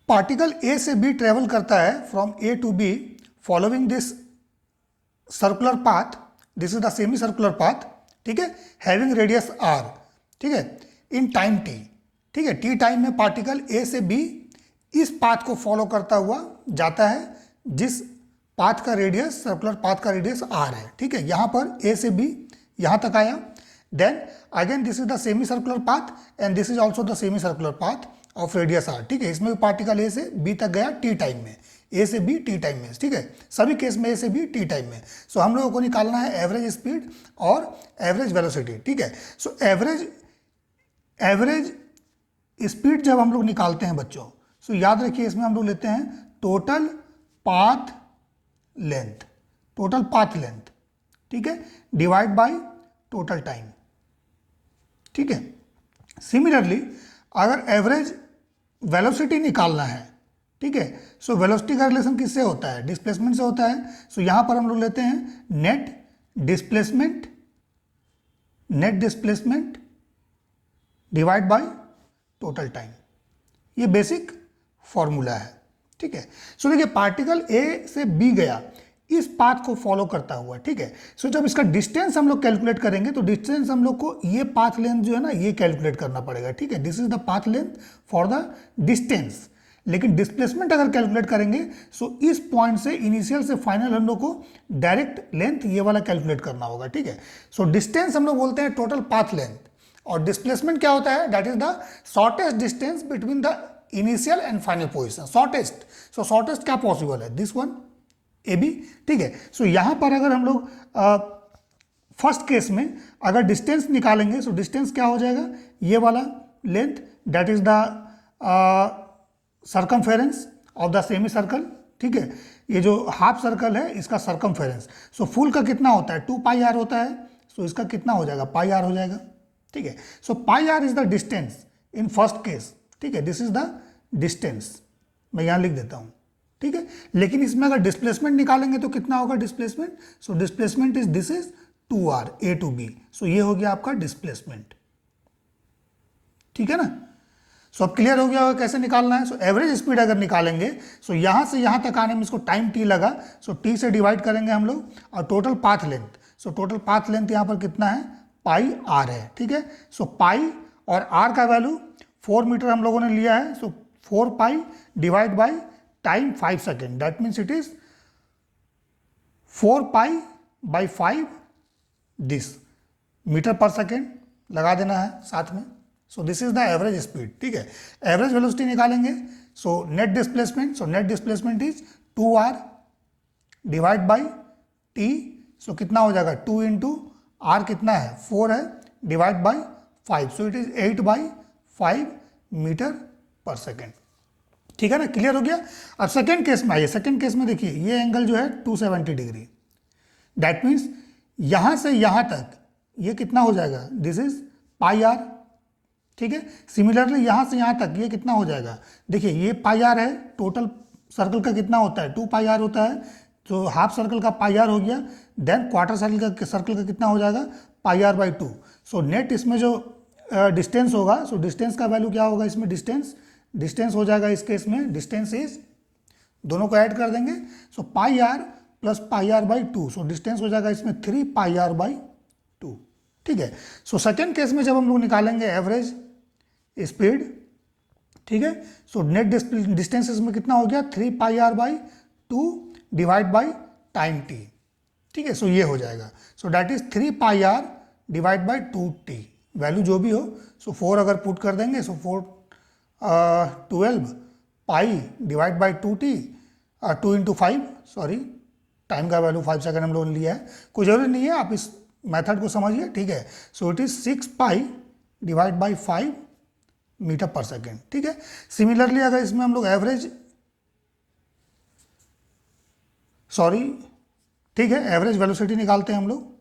Particle A से B travel करता है from A to B following this circular path, this is the semi circular path, ठीक है, having radius R, ठीक है, इन टाइम टी, ठीक है, टी टाइम में पार्टिकल ए से बी इस पाथ को फॉलो करता हुआ जाता है जिस पाथ का रेडियस, सर्कुलर पाथ का रेडियस आर है, ठीक है, यहां पर ए से बी यहां तक आया, then again this is the semi circular path and this is also the semi circular path of radius R, ठीक है, इसमें पार्टिकल ए से बी तक गया टी टाइम में, ए से बी टी टाइम में, ठीक है, सभी केस में ए से बी टी टाइम में। सो हम लोगों को निकालना है एवरेज स्पीड और एवरेज वेलोसिटी, ठीक है। सो एवरेज स्पीड जब हम लोग निकालते हैं बच्चों, सो याद रखिए इसमें हम लोग लेते हैं total path length, total path length, ठीक है, डिवाइड बाय टोटल टाइम, ठीक है। सिमिलरली अगर एवरेज वेलोसिटी निकालना है, ठीक है, सो वेलोसिटी का रिलेशन किससे होता है? डिस्प्लेसमेंट से होता है। सो यहां पर हम लोग लेते हैं net displacement divide by total time, ये बेसिक फॉर्मूला है, ठीक है। सो देखिए पार्टिकल ए से बी गया इस पाथ को फॉलो करता हुआ, ठीक है। सो जब इसका डिस्टेंस हम लोग कैलकुलेट करेंगे तो डिस्टेंस हम लोग को ये पाथ लेंथ जो है ना ये कैलकुलेट करना पड़ेगा, ठीक है, this is the path length for the distance. लेकिन डिस्प्लेसमेंट अगर कैलकुलेट करेंगे सो इस पॉइंट से इनिशियल से फाइनल हम लोग को डायरेक्ट लेंथ ये वाला कैलकुलेट करना होगा, ठीक है। सो डिस्टेंस हम लोग बोलते हैं टोटल पाथ लेंथ और डिस्प्लेसमेंट क्या होता है? That is the shortest distance between the initial and final position, shortest. So shortest क्या पॉसिबल है? दिस वन ए बी, ठीक है। सो यहां पर अगर हम लोग फर्स्ट केस में अगर डिस्टेंस निकालेंगे सो डिस्टेंस क्या हो जाएगा? ये वाला length that is the circumference of the semi circle, ठीक है, ये जो हाफ सर्कल है इसका सर्कमफेरेंस। सो फुल का कितना होता है? 2 पाई आर होता है, सो इसका कितना हो जाएगा? पाई आर हो जाएगा, ठीक है। So pi r is the distance in first case, ठीक है, दिस इज द डिस्टेंस, मैं यहां लिख देता हूं, ठीक है। लेकिन इसमें अगर डिस्प्लेसमेंट निकालेंगे तो कितना होगा displacement? So displacement is this is 2r A to B, so ये हो गया आपका डिस्प्लेसमेंट, ठीक है ना। सो अब क्लियर हो गया होगा कैसे निकालना है। सो एवरेज स्पीड अगर निकालेंगे सो यहां से यहां तक आने में इसको टाइम टी लगा, सो टी से डिवाइड करेंगे हम लोग और total path length, so total path length यहां पर कितना है? पाई आर है, ठीक है। सो पाई और आर का वैल्यू 4 मीटर हम लोगों ने लिया है, so 4 pi divide by time 5 second, that means it is 4 pi by 5 this metre पर सेकेंड लगा देना है साथ में। So this is the average speed, ठीक है। एवरेज वेलोसिटी निकालेंगे so net displacement, so net displacement is 2r divide by t, so कितना हो जाएगा? 2 इंटू आर कितना है? 4 है, divide by 5, so it is 8 by 5 metre पर सेकेंड, ठीक है ना। क्लियर हो गया। अब सेकेंड केस में आइए। सेकेंड केस में देखिए ये एंगल जो है 270 डिग्री, दैट मीन्स यहां से यहां तक ये कितना हो जाएगा? दिस इज पाई आर, ठीक है। सिमिलरली यहां से यहां तक ये कितना हो जाएगा? देखिए ये पाई आर है, टोटल सर्कल का कितना होता है? 2 पाई आर होता है, तो हाफ सर्कल का पाई आर हो गया, देन क्वार्टर सर्कल का कितना हो जाएगा? पाई आर बाई 2। सो नेट इसमें जो डिस्टेंस होगा, सो डिस्टेंस का वैल्यू क्या होगा इसमें? डिस्टेंस हो जाएगा इस केस में, डिस्टेंस इज, दोनों को ऐड कर देंगे, so pi r plus pi r by 2, so distance हो जाएगा इसमें 3 पाई आर बाई 2, ठीक है। सो सेकेंड केस में जब हम लोग निकालेंगे एवरेज स्पीड, ठीक है, सो नेट डिस्टेंस इसमें कितना हो गया? 3 pi r by 2 divide by time t, ठीक है। सो ये हो जाएगा, so that is 3 pi are divide by 2t, value जो भी हो, सो 4 अगर पुट कर देंगे so 12 pi divide by 2t, 2 into 5, sorry time का वैल्यू 5 सेकेंड हम लोगों ने लिया है, कोई जरूरी नहीं है, आप इस मेथड को समझिए, ठीक है। So it is 6 pi divide by 5 metre पर सेकेंड, ठीक है। सिमिलरली अगर इसमें हम लोग एवरेज, सॉरी, ठीक है, एवरेज वेलोसिटी निकालते हैं हम लोग,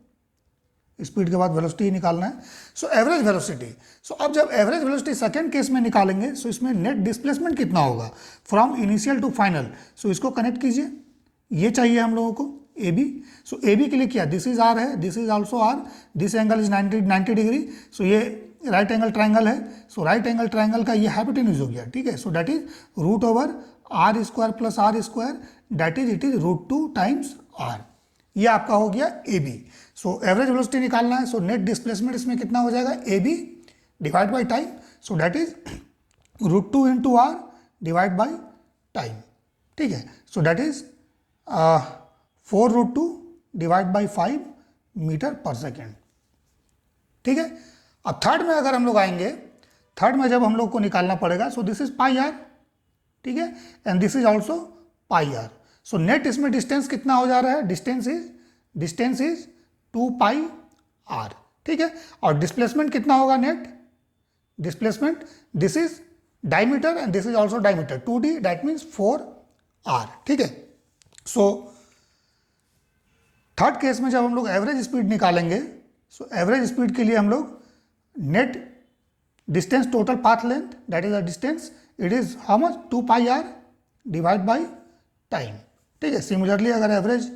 स्पीड के बाद वेलोसिटी ही निकालना है। सो एवरेज वेलोसिटी, सो अब जब एवरेज वेलोसिटी सेकेंड केस में निकालेंगे सो इसमें नेट डिस्प्लेसमेंट कितना होगा फ्रॉम इनिशियल टू फाइनल। सो इसको कनेक्ट कीजिए, ये चाहिए हम लोगों को ए बी। सो ए बी के लिए क्या? दिस इज आर है, this is also r, this angle is 90 degree, so ये राइट एंगल ट्राइंगल है, सो राइट एंगल ट्राइंगल का ये हाइपोटेन्यूज हो गया, ठीक है। So that is root over R square plus R square, that is it is root 2 times R. ये आपका हो गया A B. So average velocity निकालना है, सो नेट डिस्प्लेसमेंट इसमें कितना हो जाएगा, A B divide by time, so that is root 2 into R divide by time, ठीक है। So that is 4 root 2 divide by 5 metre पर सेकेंड, ठीक है। अब थर्ड में अगर हम लोग आएंगे, थर्ड में जब हम लोग को निकालना पड़ेगा, so this is pi R, ठीक है, and this is also pi R. So net इसमें डिस्टेंस कितना हो जा रहा है, डिस्टेंस इज 2 पाई आर, ठीक है। और डिस्प्लेसमेंट कितना होगा net displacement, this is diameter and this is also diameter 2d, that means 4 R, ठीक है। सो थर्ड केस में जब हम लोग एवरेज स्पीड निकालेंगे, सो एवरेज स्पीड के लिए हम लोग net distance total path length, that is the distance, it is how much, 2 pi are divide by time, ठीक है। सिमिलरली अगर एवरेज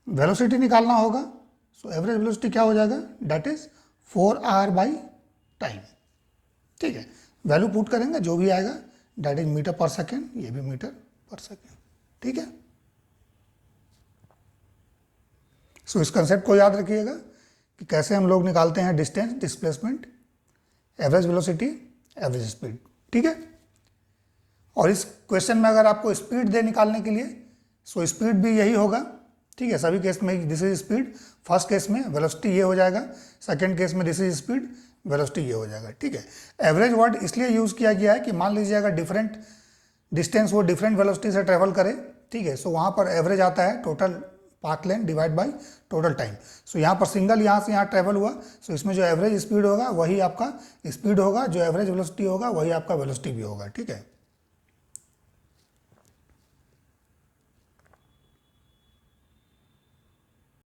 वेलोसिटी निकालना होगा, सो एवरेज वेलोसिटी क्या हो जाएगा, that is 4 R by time, ठीक है। वैल्यू पुट करेंगे जो भी आएगा, दैट इज मीटर पर सेकेंड, ये भी मीटर पर सेकेंड, ठीक है। सो इस कंसेप्ट को याद रखिएगा कि कैसे हम लोग निकालते हैं distance, displacement, average velocity, average speed, ठीक है। और इस क्वेश्चन में अगर आपको स्पीड दे निकालने के लिए, सो स्पीड भी यही होगा, ठीक है। सभी केस में this is speed, first case में वेलोसिटी ये हो जाएगा, सेकंड केस में दिस इज स्पीड, वेलोसिटी ये हो जाएगा, ठीक है। एवरेज वर्ड इसलिए यूज़ किया गया है कि मान लीजिए अगर डिफरेंट डिस्टेंस वो डिफरेंट वेलोसिटी से ट्रेवल करे, ठीक है, सो वहाँ पर एवरेज आता है total path length divide by total time. So यहाँ पर सिंगल यहाँ से यहाँ ट्रेवल हुआ, सो इसमें जो एवरेज स्पीड होगा वही आपका स्पीड होगा, जो एवरेज वेलोसिटी होगा वही आपका वेलोसिटी भी होगा, ठीक है।